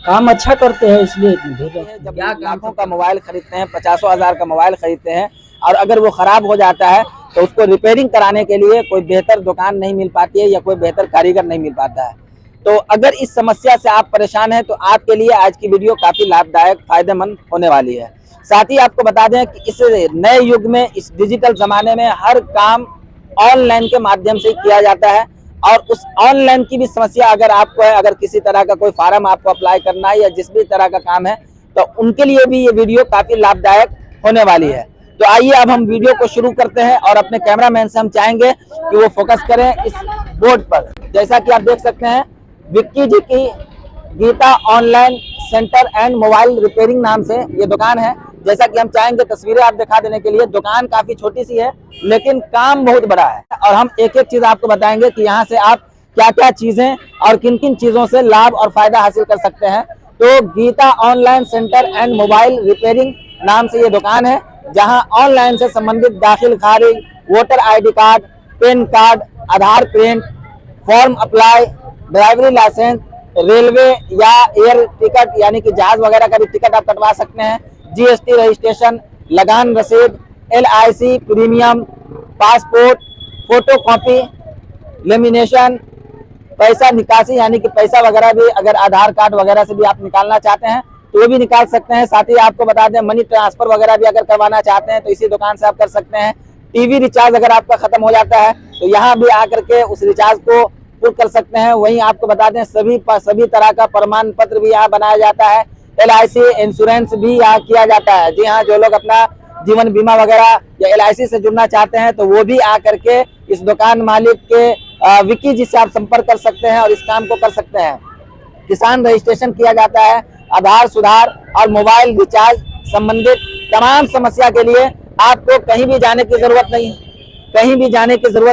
काम अच्छा करते हैं इसलिए इतनी भीड़ है। जब लाखों का मोबाइल खरीदते हैं, 50,000 का मोबाइल खरीदते हैं और अगर वो खराब हो जाता है तो उसको रिपेयरिंग कराने के लिए कोई बेहतर दुकान नहीं मिल पाती है या कोई बेहतर कारीगर नहीं मिल पाता है। तो अगर इस समस्या से आप परेशान हैं तो आपके लिए आज की वीडियो काफी लाभदायक, फायदेमंद होने वाली है। साथ ही आपको बता दें कि इस नए युग में, इस डिजिटल जमाने में हर काम ऑनलाइन के माध्यम से किया जाता है और उस ऑनलाइन की भी समस्या अगर आपको है, अगर किसी तरह का कोई फार्म आपको अप्लाई करना है या जिस भी तरह का काम है, तो उनके लिए भी ये वीडियो काफी लाभदायक होने वाली है। तो आइए अब हम वीडियो को शुरू करते हैं और अपने कैमरामैन से हम चाहेंगे कि वो फोकस करें इस बोर्ड पर। जैसा कि आप देख सकते हैं, विक्की जी की Geeta online centre and mobile repairing नाम से ये दुकान है। जैसा कि हम चाहेंगे तस्वीरें आप दिखा देने के लिए। दुकान काफी छोटी सी है लेकिन काम बहुत बड़ा है और हम एक एक चीज आपको बताएंगे कि यहाँ से आप क्या क्या चीजें और किन किन चीजों से लाभ और फायदा हासिल कर सकते हैं। तो Geeta online centre and mobile repairing नाम से ये दुकान है, जहाँ ऑनलाइन से संबंधित दाखिल खारिज, voter ID card, pan card, Aadhaar print, form apply, ड्राइवरी लाइसेंस, रेलवे या एयर टिकट यानी कि जहाज वगैरह का भी टिकट आप कटवा सकते हैं, GST रजिस्ट्रेशन, लगान रसीद, LIC premium, passport, photo copy, lamination, पैसा निकासी यानी कि पैसा वगैरह भी अगर आधार कार्ड वगैरह से भी आप निकालना चाहते हैं तो वो भी निकाल सकते हैं। साथ ही आपको बता दें, मनी ट्रांसफर वगैरह भी अगर करवाना चाहते हैं तो इसी दुकान से आप कर सकते हैं। TV रिचार्ज अगर आपका खत्म हो जाता है तो यहाँ भी आकर के उस रिचार्ज को पूरा कर सकते हैं। वहीं आपको बता दें, सभी तरह का प्रमाण पत्र भी यहाँ बनाया जाता है। LIC इंश्योरेंस भी यहाँ किया जाता है। जी हाँ, जो लोग अपना जीवन बीमा वगैरह या LIC से जुड़ना चाहते हैं तो वो भी आकर के इस दुकान मालिक के विक्की जी से आप संपर्क कर सकते हैं और इस काम को कर सकते हैं। किसान रजिस्ट्रेशन किया जाता है, आधार सुधार और मोबाइल रिचार्ज संबंधित तमाम समस्या के लिए आपको कहीं भी जाने की जरूरत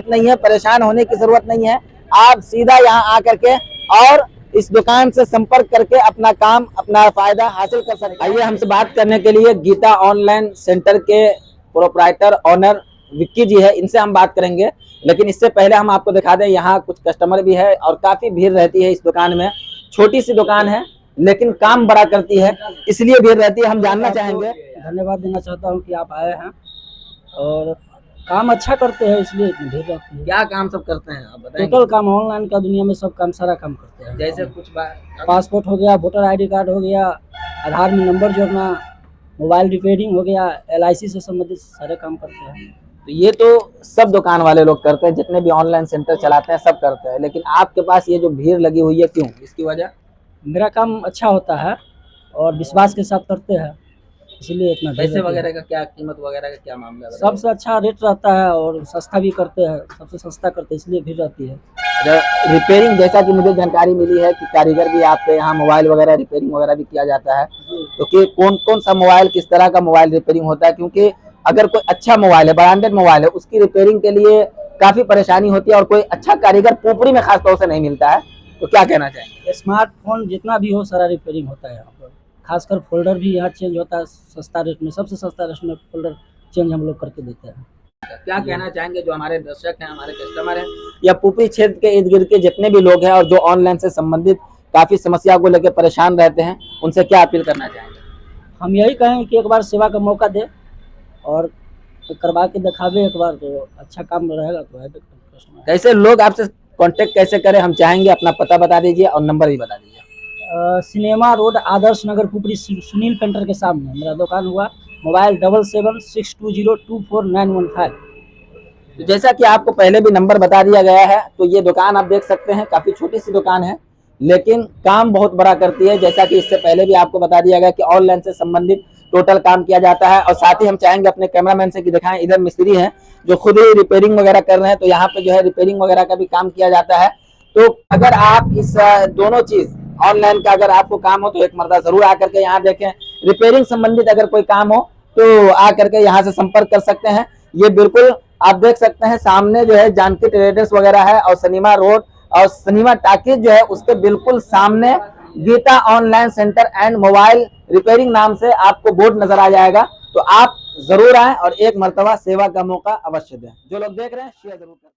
नहीं है, परेशान होने की जरूरत नहीं है। आप सीधा यहाँ आकर के और इस दुकान से संपर्क करके अपना काम, अपना फायदा हासिल कर सकते हैं। आइए हमसे बात करने के लिए गीता ऑनलाइन सेंटर के प्रोप्राइटर ऑनर विक्की जी है, इनसे हम बात करेंगे। लेकिन इससे पहले हम आपको दिखा दें, यहाँ कुछ कस्टमर भी है और काफी भीड़ रहती है इस दुकान में। छोटी सी दुकान है लेकिन काम बड़ा करती है, इसलिए भीड़ रहती है। हम जानना चाहेंगे। धन्यवाद देना चाहता हूँ कि आप आए हैं और काम अच्छा करते हैं इसलिए इतनी भीड़ रहती है। क्या काम सब करते हैं आप बताएंगे? टोटल काम ऑनलाइन का दुनिया में सब काम, सारा काम करते हैं। जैसे कुछ पासपोर्ट हो गया, वोटर ID कार्ड हो गया, आधार में नंबर जोड़ना, मोबाइल रिपेयरिंग हो गया, LIC से संबंधित सारे काम करते हैं। तो ये तो सब दुकान वाले लोग करते हैं, जितने भी ऑनलाइन सेंटर चलाते हैं सब करते हैं। लेकिन आपके पास ये जो भीड़ लगी हुई है, क्यों? इसकी वजह? मेरा काम अच्छा होता है और विश्वास के साथ करते हैं, इसलिए इतना पैसे वगैरह का क्या, कीमत वगैरह का क्या मामला है? सबसे अच्छा रेट रहता है और सस्ता भी करते हैं, सबसे सस्ता करते हैं, इसलिए भीड़ रहती है। रिपेयरिंग, जैसा कि मुझे जानकारी मिली है कि कारीगर भी आपके यहाँ मोबाइल वगैरह रिपेयरिंग वगैरह भी किया जाता है। तो कि कौन कौन सा मोबाइल, किस तरह का मोबाइल रिपेयरिंग होता है? क्योंकि अगर कोई अच्छा मोबाइल है, ब्रांडेड मोबाइल है, उसकी रिपेयरिंग के लिए काफी परेशानी होती है और कोई अच्छा कारीगर पोपरी में खास तौर से नहीं मिलता है। तो क्या कहना चाहेंगे? स्मार्टफोन जितना भी हो सारा रिपेयरिंग होता है यहाँ पर। खासकर फोल्डर भी यहाँ चेंज होता है सस्ता रेट में, सबसे सस्ता रेट में फोल्डर चेंज हम लोग करके देते हैं। क्या कहना चाहेंगे जो हमारे दर्शक हैं, हमारे कस्टमर हैं या पुपरी क्षेत्र के इर्द गिर्द के जितने भी लोग हैं और जो ऑनलाइन से संबंधित काफी समस्या को लेकर परेशान रहते हैं, उनसे क्या अपील करना चाहेंगे? हम यही कहेंगे कि एक बार सेवा का मौका दे और करवा के दिखावे एक बार, तो अच्छा काम रहेगा। तो है कस्टमर। कैसे लोग आपसे कांटेक्ट कैसे करें, हम चाहेंगे अपना पता बता दीजिए और नंबर भी बता दीजिए। Cinema road, Adarsh Nagar, Pupri, Sunil painter के सामने मेरा दुकान हुआ। मोबाइल 7762024915। तो जैसा कि आपको पहले भी नंबर बता दिया गया है, तो ये दुकान आप देख सकते हैं, काफी छोटी सी दुकान है लेकिन काम बहुत बड़ा करती है। जैसा कि इससे पहले भी आपको बता दिया गया कि ऑनलाइन से संबंधित टोटल काम किया जाता है। और साथ ही हम चाहेंगे अपने कैमरामैन से कि दिखाएं, इधर मिस्त्री हैं जो खुद ही रिपेयरिंग वगैरह कर रहे हैं। तो यहाँ पे जो है रिपेयरिंग वगैरह का भी काम किया जाता है। तो अगर आप इस दोनों चीज ऑनलाइन का अगर आपको काम हो तो एक मर्तबा जरूर आकर के यहाँ देखें। रिपेयरिंग संबंधित अगर कोई काम हो तो आकर के यहाँ से संपर्क कर सकते हैं। ये बिल्कुल आप देख सकते हैं, सामने जो है जानकी ट्रेडर्स वगैरह है और सिनेमा रोड और सिनेमा टाकीज जो है उसके बिल्कुल सामने Geeta online centre and mobile repairing नाम से आपको बोर्ड नजर आ जाएगा। तो आप जरूर आएं और एक मर्तबा सेवा का मौका अवश्य दें। जो लोग देख रहे हैं शेयर जरूर करें।